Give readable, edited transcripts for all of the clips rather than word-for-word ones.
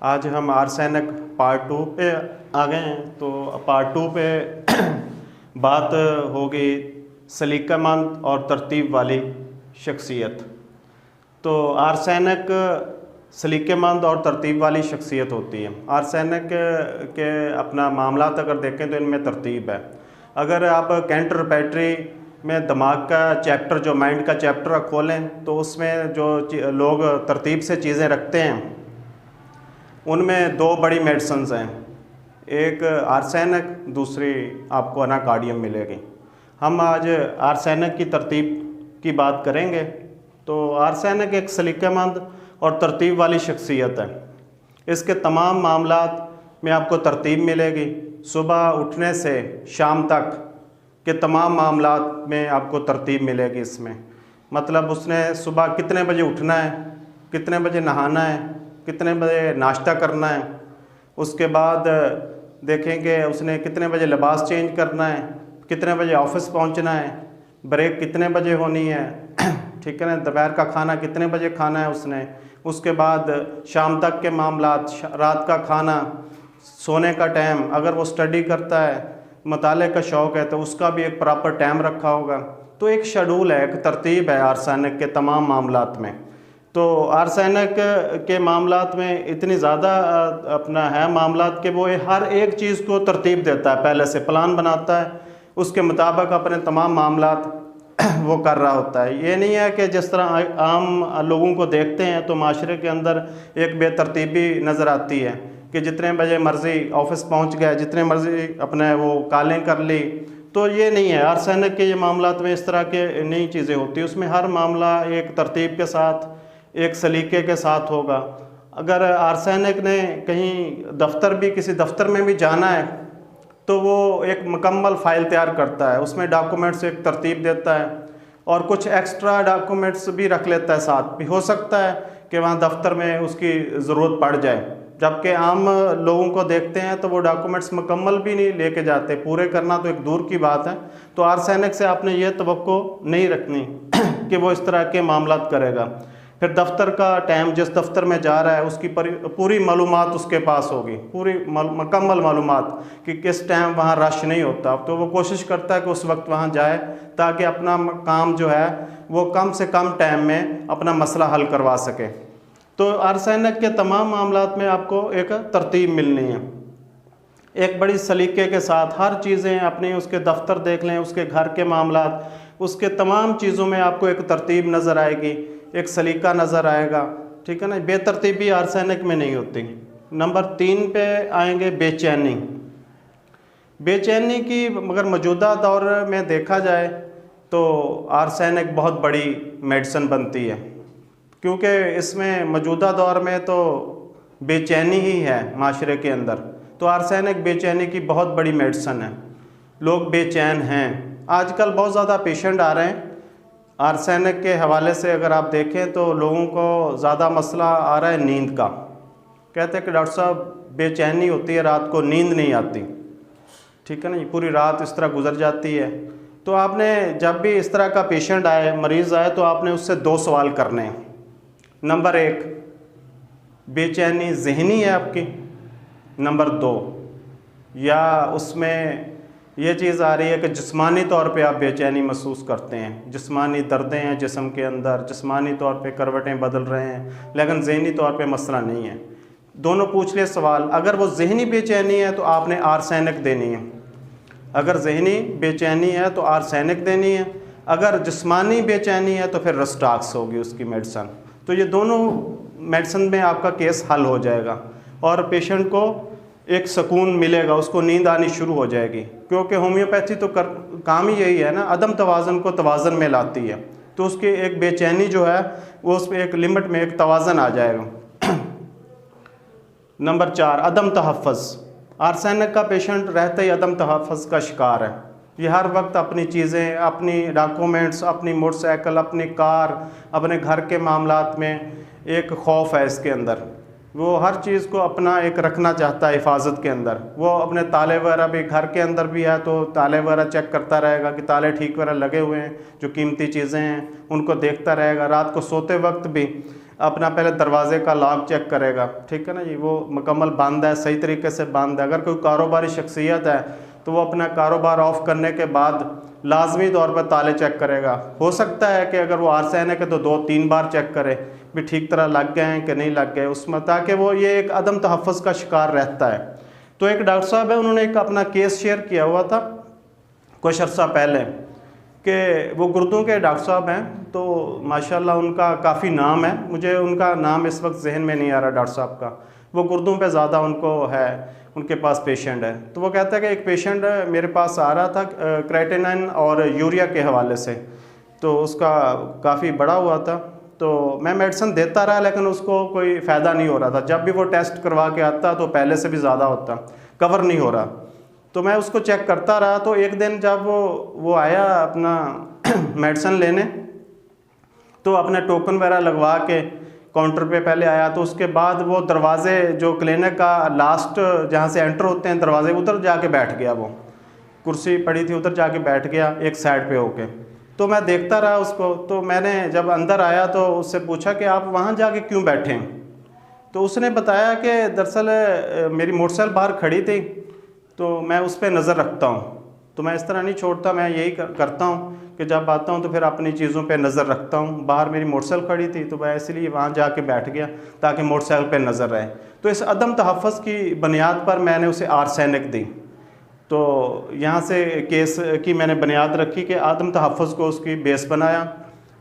आज हम arsenic part 2 पे आ गए हैं। तो पार्ट 2 पे बात होगी सलीकामंद और तरतीब वाली शख्सियत। तो आर्सेनिक सलीकामंद और तरतीब वाली शख्सियत होती है। आर्सेनिक के अपना मामलात अगर देखें तो इनमें तरतीब है। अगर आप कैंट रेपर्टरी में दिमाग का चैप्टर, जो माइंड का चैप्टर खोलें, तो उसमें जो लोग तरतीब से चीज़ें रखते हैं उनमें दो बड़ी मेडिसिन्स हैं, एक आर्सेनिक, दूसरी आपको अनाकार्डियम मिलेगी। हम आज आर्सेनिक की तरतीब की बात करेंगे। तो आर्सेनिक एक सलीकामंद और तरतीब वाली शख्सियत है। इसके तमाम मामलात में आपको तरतीब मिलेगी। सुबह उठने से शाम तक के तमाम मामलात में आपको तरतीब मिलेगी। इसमें मतलब उसने सुबह कितने बजे उठना है, कितने बजे नहाना है, कितने बजे नाश्ता करना है, उसके बाद देखेंगे उसने कितने बजे लिबास चेंज करना है, कितने बजे ऑफिस पहुंचना है, ब्रेक कितने बजे होनी है, ठीक है ना, दोपहर का खाना कितने बजे खाना है उसने, उसके बाद शाम तक के मामलात, रात का खाना, सोने का टाइम, अगर वो स्टडी करता है, मताले का शौक़ है तो उसका भी एक प्रॉपर टाइम रखा होगा। तो एक शेड्यूल है, एक तरतीब है आर्सेनिक के तमाम मामलात में। तो आर्सेनिक के मामलात में इतनी ज़्यादा अपना है मामलात कि वो हर एक चीज़ को तरतीब देता है, पहले से प्लान बनाता है, उसके मुताबिक अपने तमाम मामलात वो कर रहा होता है। ये नहीं है कि जिस तरह आम लोगों को देखते हैं तो माशरे के अंदर एक बेतरतीबी नज़र आती है कि जितने बजे मर्ज़ी ऑफिस पहुंच गया, जितने मर्ज़ी अपने वो कॉलें कर ली। तो ये नहीं है। आर्सेनिक के ये मामलात में इस तरह के नई चीज़ें होती हैं। उसमें हर मामला एक तरतीब के साथ, एक सलीके के साथ होगा। अगर आर्सेनिक ने कहीं दफ्तर भी, किसी दफ्तर में भी जाना है तो वो एक मुकम्मल फ़ाइल तैयार करता है, उसमें डॉक्यूमेंट्स एक तरतीब देता है और कुछ एक्स्ट्रा डॉक्यूमेंट्स भी रख लेता है साथ। भी हो सकता है कि वहाँ दफ्तर में उसकी ज़रूरत पड़ जाए, जबकि आम लोगों को देखते हैं तो वो डॉक्यूमेंट्स मुकम्मल भी नहीं लेके जाते। पूरे करना तो एक दूर की बात है। तो आर्सेनिक से आपने ये तवक्को नहीं रखनी कि वो इस तरह के मामलात करेगा। फिर दफ्तर का टाइम, जिस दफ्तर में जा रहा है उसकी पूरी मालूमात उसके पास होगी, पूरी मुकम्मल मालूमात कि किस टाइम वहाँ रश नहीं होता। तो वो कोशिश करता है कि उस वक्त वहाँ जाए ताकि अपना काम जो है वो कम से कम टाइम में अपना मसला हल करवा सके। तो आर्सेनिक के तमाम मामलात में आपको एक तरतीब मिलनी है, एक बड़ी सलीके के साथ। हर चीज़ें अपनी, उसके दफ्तर देख लें, उसके घर के मामलात, उसके तमाम चीज़ों में आपको एक तरतीब नज़र आएगी, एक सलीका नज़र आएगा, ठीक है ना। बेतरतीबी आर्सेनिक में नहीं होती। नंबर 3 पे आएंगे बेचैनी। बेचैनी की मगर मौजूदा दौर में देखा जाए तो आर्सेनिक बहुत बड़ी मेडिसिन बनती है, क्योंकि इसमें मौजूदा दौर में तो बेचैनी ही है माशरे के अंदर। तो आर्सेनिक बेचैनी की बहुत बड़ी मेडिसिन है। लोग बेचैन हैं। आजकल बहुत ज़्यादा पेशेंट आ रहे हैं आर्सेनिक के हवाले से। अगर आप देखें तो लोगों को ज़्यादा मसला आ रहा है नींद का। कहते हैं कि डॉक्टर साहब बेचैनी होती है, रात को नींद नहीं आती, ठीक है ना, पूरी रात इस तरह गुजर जाती है। तो आपने जब भी इस तरह का पेशेंट आए, मरीज़ आए, तो आपने उससे 2 सवाल करने हैं। नंबर 1, बेचैनी ज़हनी है आपकी? नंबर 2, या उसमें ये चीज़ आ रही है कि जिस्मानी तौर पे आप बेचैनी महसूस करते हैं, जिस्मानी दर्दें हैं जिस्म के अंदर, जिस्मानी तौर पे करवटें बदल रहे हैं, लेकिन ज़हनी तौर पे मसला नहीं है। दोनों पूछ लिए सवाल। अगर वो ज़हनी बेचैनी है तो आपने आर्सेनिक देनी है। अगर ज़हनी बेचैनी है तो आर्सेनिक देनी है। अगर जिस्मानी बेचैनी है तो फिर रस्टाक्स होगी उसकी मेडिसिन। तो ये दोनों मेडिसिन में आपका केस हल हो जाएगा और पेशेंट को एक सुकून मिलेगा, उसको नींद आनी शुरू हो जाएगी। क्योंकि होम्योपैथी तो काम ही यही है ना, अदम तवाज़न को तवाज़न में लाती है। तो उसकी एक बेचैनी जो है वो उसमें एक लिमिट में एक तवाज़न आ जाएगा। नंबर 4, अदम तहफ़्फ़ुज़। आर्सेनिक का पेशेंट रहते ही अदम तहफ़्फ़ुज़ का शिकार है। ये हर वक्त अपनी चीज़ें, अपनी डॉक्यूमेंट्स, अपनी मोटरसाइकिल, अपनी कार, अपने घर के मामलात में एक खौफ है इसके अंदर। वो हर चीज़ को अपना एक रखना चाहता है हिफाजत के अंदर। वो अपने ताले वगैरह भी, घर के अंदर भी है तो ताले वगैरह चेक करता रहेगा कि ताले ठीक वगैरह लगे हुए हैं, जो कीमती चीज़ें हैं उनको देखता रहेगा। रात को सोते वक्त भी अपना पहले दरवाजे का लॉक चेक करेगा, ठीक है ना जी, वो मुकम्मल बंद है, सही तरीके से बंद है। अगर कोई कारोबारी शख्सियत है तो वो अपना कारोबार ऑफ करने के बाद लाजमी तौर पर ताले चेक करेगा। हो सकता है कि अगर वो आर्सेनिक है तो 2-3 बार चेक करे भी ठीक तरह लग गए हैं कि नहीं लग गए उसमें, ताकि वो ये एक अदम तहफ़्फ़ुज़ का शिकार रहता है। तो एक डॉक्टर साहब है, उन्होंने एक अपना केस शेयर किया हुआ था कुछ अर्सा पहले कि वो गुर्दों के डॉक्टर साहब हैं, तो माशाल्लाह उनका काफ़ी नाम है, मुझे उनका नाम इस वक्त जहन में नहीं आ रहा डॉक्टर साहब का। वो गुर्दों पे ज़्यादा उनको है, उनके पास पेशेंट है। तो वो कहता है कि एक पेशेंट मेरे पास आ रहा था क्रेटिनिन और यूरिया के हवाले से, तो उसका काफ़ी बड़ा हुआ था, तो मैं मेडिसिन देता रहा लेकिन उसको कोई फ़ायदा नहीं हो रहा था। जब भी वो टेस्ट करवा के आता तो पहले से भी ज़्यादा होता, कवर नहीं हो रहा। तो मैं उसको चेक करता रहा। तो एक दिन जब वो आया अपना मेडिसिन लेने, तो अपने टोकन वगैरह लगवा के काउंटर पे पहले आया, तो उसके बाद वो दरवाजे जो क्लिनिक का लास्ट जहाँ से एंटर होते हैं दरवाजे, उधर जाके बैठ गया। वो कुर्सी पड़ी थी उधर जाके बैठ गया एक साइड पे होके। तो मैं देखता रहा उसको। तो मैंने जब अंदर आया तो उससे पूछा कि आप वहाँ जाके क्यों बैठे हैं? तो उसने बताया कि दरअसल मेरी मोटरसाइकिल बाहर खड़ी थी तो मैं उस पर नज़र रखता हूँ, तो मैं इस तरह नहीं छोड़ता, मैं यही करता हूँ कि जब आता हूँ तो फिर अपनी चीज़ों पे नज़र रखता हूँ। बाहर मेरी मोटरसाइकिल खड़ी थी तो मैं इसलिए वहाँ जाके बैठ गया ताकि मोटरसाइकिल पे नज़र रहे। तो इस अदम तहफ़्फ़ुज़ की बुनियाद पर मैंने उसे आर्सेनिक दी। तो यहाँ से केस की मैंने बुनियाद रखी कि आदम तहफ़्फ़ुज़ को उसकी बेस बनाया,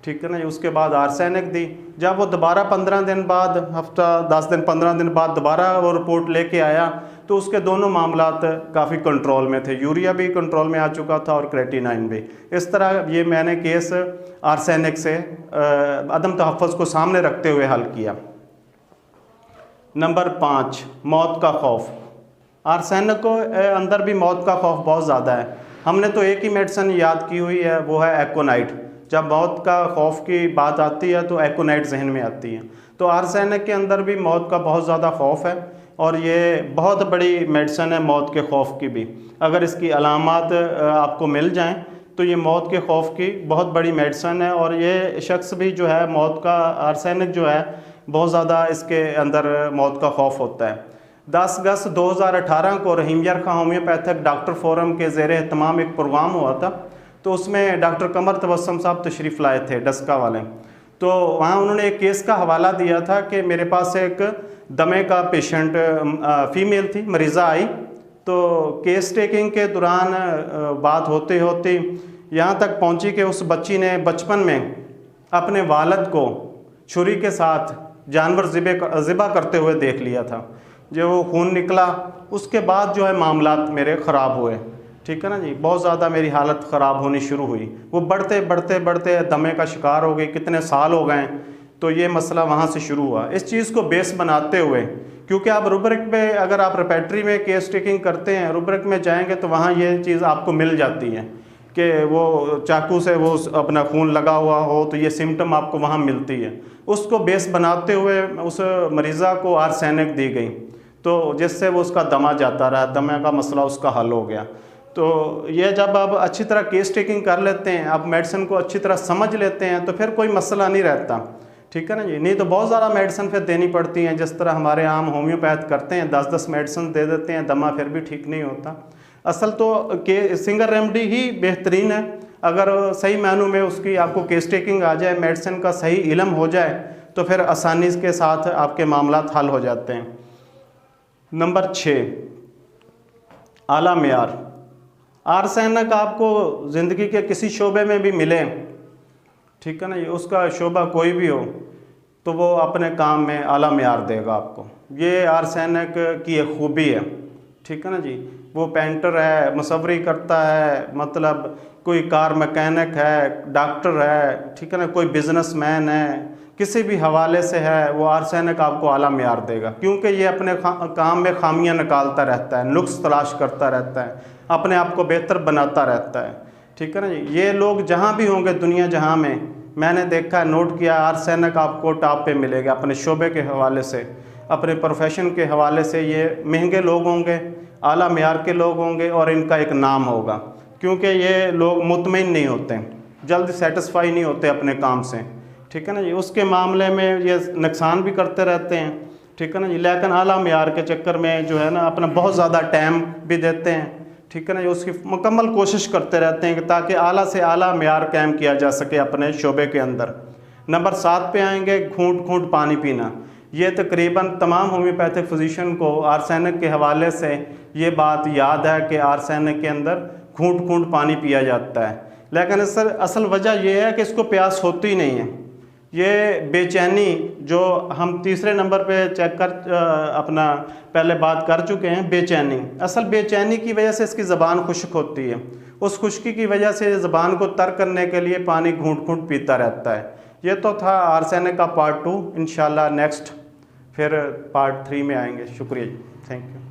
ठीक है ना। उसके बाद आर्सेनिक दी। जब वो दोबारा 15 दिन बाद, हफ्ता 10 दिन 15 दिन बाद दोबारा वो रिपोर्ट लेके आया तो उसके दोनों मामलात काफ़ी कंट्रोल में थे, यूरिया भी कंट्रोल में आ चुका था और क्रेटिनाइन भी। इस तरह ये मैंने केस आर्सेनिक से अदम तहफ़्फ़ुज़ को सामने रखते हुए हल किया। नंबर 5, मौत का खौफ। आर्सेनिक को अंदर भी मौत का खौफ बहुत ज़्यादा है। हमने तो एक ही मेडिसिन याद की हुई है, वो है एकोनाइट। जब मौत का खौफ की बात आती है तो एकोनाइट जहन में आती है। तो आर्सेनिक के अंदर भी मौत का बहुत ज़्यादा खौफ है और ये बहुत बड़ी मेडिसिन है मौत के खौफ की भी। अगर इसकी अलामात आपको मिल जाएं तो ये मौत के खौफ की बहुत बड़ी मेडिसिन है। और ये शख्स भी जो है मौत का, आर्सेनिक जो है बहुत ज़्यादा इसके अंदर मौत का खौफ होता है। 10 अगस्त 2018 को रहीम यार खां होम्योपैथिक डॉक्टर फोरम के ज़ेर एहतमाम एक प्रोग्राम हुआ था, तो उसमें डॉक्टर कमर तबस्सुम साहब तशरीफ़ लाए थे, डस्का वाले। तो वहाँ उन्होंने एक केस का हवाला दिया था कि मेरे पास एक दमे का पेशेंट फ़ीमेल थी, मरीज़ा आई। तो केस टेकिंग के दौरान बात होते होते यहाँ तक पहुँची कि उस बच्ची ने बचपन में अपने वालिद को छुरी के साथ जानवर ज़िबा करते हुए देख लिया था। जो वो खून निकला उसके बाद जो है मामलात मेरे ख़राब हुए, ठीक है ना जी। बहुत ज़्यादा मेरी हालत ख़राब होनी शुरू हुई। वो बढ़ते बढ़ते बढ़ते दमे का शिकार हो गई, कितने साल हो गए। तो ये मसला वहाँ से शुरू हुआ। इस चीज़ को बेस बनाते हुए, क्योंकि आप रुब्रिक पे अगर आप रेपेट्री में केस टेकिंग करते हैं, रुब्रिक में जाएंगे तो वहाँ ये चीज़ आपको मिल जाती है कि वो चाकू से वो अपना खून लगा हुआ हो, तो ये सिम्टम आपको वहाँ मिलती है। उसको बेस बनाते हुए उस मरीज़ा को आर्सेनिक दी गई, तो जिससे वो उसका दमा जाता रहा, दमे का मसला उसका हल हो गया। तो ये जब आप अच्छी तरह केस टेकिंग कर लेते हैं, आप मेडिसिन को अच्छी तरह समझ लेते हैं, तो फिर कोई मसला नहीं रहता, ठीक है ना जी। नहीं तो बहुत ज़्यादा मेडिसिन फिर देनी पड़ती हैं, जिस तरह हमारे आम होम्योपैथ करते हैं, 10-10 मेडिसिन दे देते हैं, दमा फिर भी ठीक नहीं होता। असल तो के सिंगल रेमडी ही बेहतरीन है। अगर सही मायनों में उसकी आपको केस टेकिंग आ जाए, मेडिसिन का सही इल्म हो जाए, तो फिर आसानी के साथ आपके मामलात हल हो जाते हैं। नंबर 6, आला मेयार। आर्सेनिक आपको ज़िंदगी के किसी शोबे में भी मिले, ठीक है ना, ये उसका शोबा कोई भी हो, तो वो अपने काम में आला मेयार देगा आपको। ये आर्सेनिक की एक खूबी है, ठीक है ना जी। वो पेंटर है, मुसव्वरी करता है, मतलब कोई कार मैकेनिक है, डॉक्टर है, ठीक है ना, कोई बिजनेसमैन है, किसी भी हवाले से है, वो आर्सेनिक आपको आला मेयार देगा। क्योंकि ये अपने काम में खामियां निकालता रहता है, नुक्स तलाश करता रहता है, अपने आप को बेहतर बनाता रहता है, ठीक है ना जी। ये लोग जहाँ भी होंगे दुनिया जहाँ में, मैंने देखा है, नोट किया, आर्सेनिक आपको टॉप पे मिलेगा। अपने शोबे के हवाले से, अपने प्रोफेशन के हवाले से ये महंगे लोग होंगे, आला मेयार के लोग होंगे और इनका एक नाम होगा। क्योंकि ये लोग मुतमईन नहीं होते, जल्द सेटिस्फाई नहीं होते अपने काम से। ठीक है ना जी। उसके मामले में ये नुकसान भी करते रहते हैं, ठीक है ना जी, लेकिन आला मेयार के चक्कर में जो है ना अपना बहुत ज़्यादा टाइम भी देते हैं, ठीक है ना जी। उसकी मुकम्मल कोशिश करते रहते हैं कि ताकि आला से आला मेयार कायम किया जा सके अपने शोबे के अंदर। नंबर 7 पे आएंगे, घूंट घूंट पानी पीना। ये तकरीबन तमाम होम्योपैथिक फिजिशियन को आर्सेनिक के हवाले से ये बात याद है कि आर्सेनिक के अंदर घूंट घूंट पानी पिया जाता है, लेकिन इस असल वजह यह है कि इसको प्यास होती नहीं है। ये बेचैनी जो हम तीसरे नंबर पे चेक कर अपना पहले बात कर चुके हैं, बेचैनी, असल बेचैनी की वजह से इसकी ज़बान खुश्क होती है। उस खुश्की की वजह से ज़बान को तर करने के लिए पानी घूंट घूंट पीता रहता है। ये तो था आर्सेनिक का पार्ट 2। इंशाल्लाह नेक्स्ट फिर पार्ट 3 में आएंगे। शुक्रिया जी, थैंक यू।